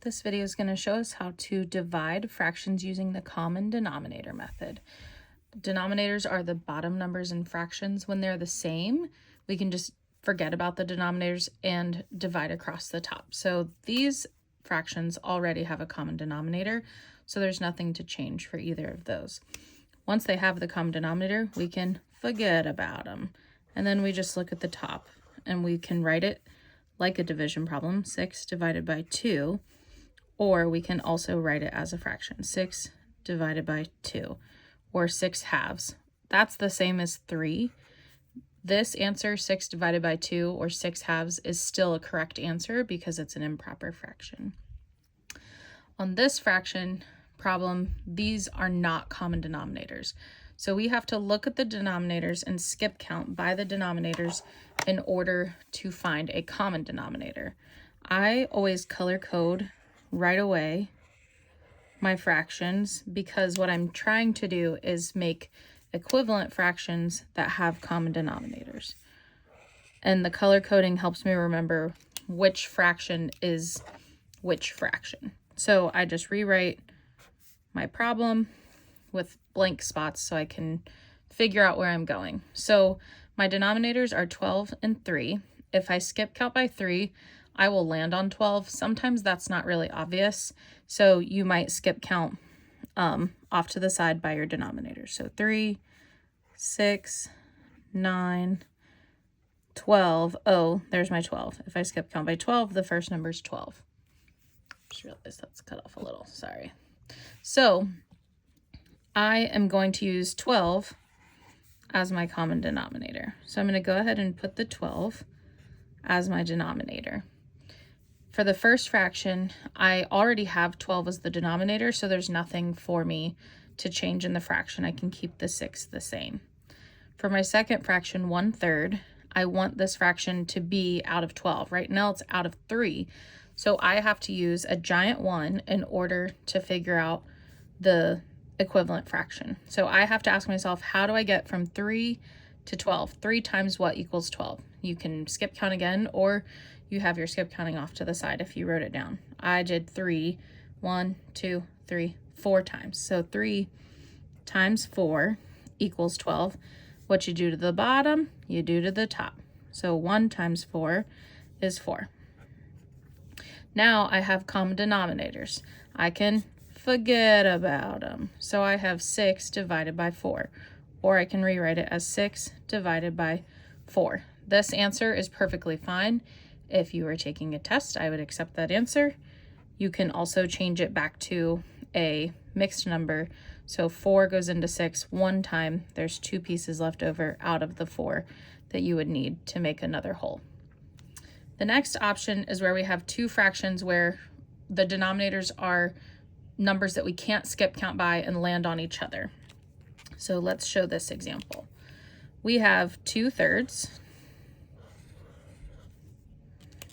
This video is going to show us how to divide fractions using the common denominator method. Denominators are the bottom numbers in fractions. When they're the same, we can just forget about the denominators and divide across the top. So these fractions already have a common denominator, so there's nothing to change for either of those. Once they have the common denominator, we can forget about them. And then we just look at the top, and we can write it like a division problem, 6 divided by 2. Or we can also write it as a fraction, 6 divided by 2, or 6 halves. That's the same as 3. This answer, 6 divided by 2, or 6 halves, is still a correct answer because it's an improper fraction. On this fraction problem, these are not common denominators. So we have to look at the denominators and skip count by the denominators in order to find a common denominator. I always color code right away my fractions because what I'm trying to do is make equivalent fractions that have common denominators. And the color coding helps me remember which fraction is which fraction. So I just rewrite my problem with blank spots so I can figure out where I'm going. So my denominators are 12 and 3. If I skip count by 3, I will land on 12. Sometimes that's not really obvious, so you might skip count off to the side by your denominators. So 3, 6, 9, 12. Oh, there's my 12. If I skip count by 12, the first number is 12. Just realized that's cut off a little, sorry. So I am going to use 12 as my common denominator. So I'm going to go ahead and put the 12 as my denominator. For the first fraction, I already have 12 as the denominator, so there's nothing for me to change in the fraction. I can keep the 6 the same. For my second fraction, 1/3, I want this fraction to be out of 12. Right now it's out of 3, so I have to use a giant 1 in order to figure out the equivalent fraction. So I have to ask myself, how do I get from 3 to 12? 3 times what equals 12? You can skip count again, or you have your skip counting off to the side if you wrote it down. I did 3, 1, 2, 3, 4 times. So 3 times 4 equals 12. What you do to the bottom, you do to the top. So 1 times 4 is 4. Now I have common denominators. I can forget about them. So I have 6 divided by 4, or I can rewrite it as 6 divided by 4. This answer is perfectly fine. If you were taking a test, I would accept that answer. You can also change it back to a mixed number. So 4 goes into 6 one time. There's 2 pieces left over out of the 4 that you would need to make another whole. The next option is where we have 2 fractions where the denominators are numbers that we can't skip count by and land on each other. So let's show this example. We have 2/3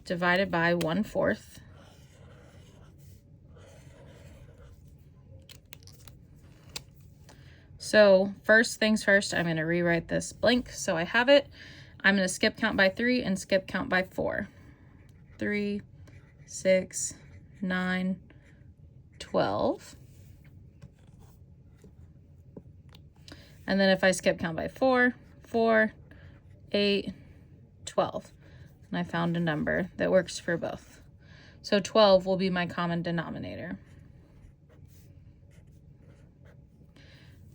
divided by 1/4. So first things first, I'm going to rewrite this blank so I have it. I'm going to skip count by 3 and skip count by 4. 3, 6, 9, 12. And then if I skip count by 4, 4, 8, 12. And I found a number that works for both. So 12 will be my common denominator.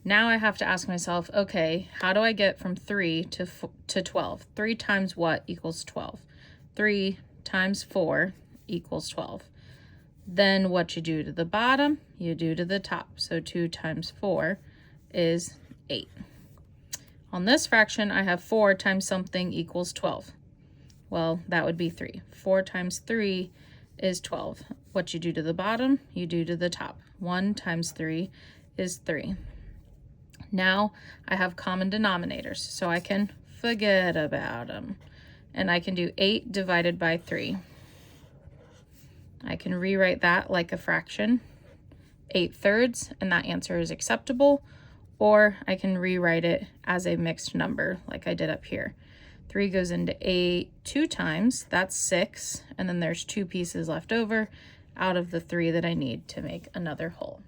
Now I have to ask myself, okay, how do I get from 3 to 12? 3 times what equals 12? 3 times 4 equals 12. Then what you do to the bottom, you do to the top. So 2 times 4 is 8. On this fraction, I have 4 times something equals 12. Well, that would be 3. 4 times 3 is 12. What you do to the bottom, you do to the top. 1 times 3 is 3. Now I have common denominators, so I can forget about them. And I can do 8 divided by 3. I can rewrite that like a fraction, 8/3, and that answer is acceptable. Or I can rewrite it as a mixed number like I did up here. 3 goes into 8 2 times, that's 6, and then there's 2 pieces left over out of the 3 that I need to make another whole.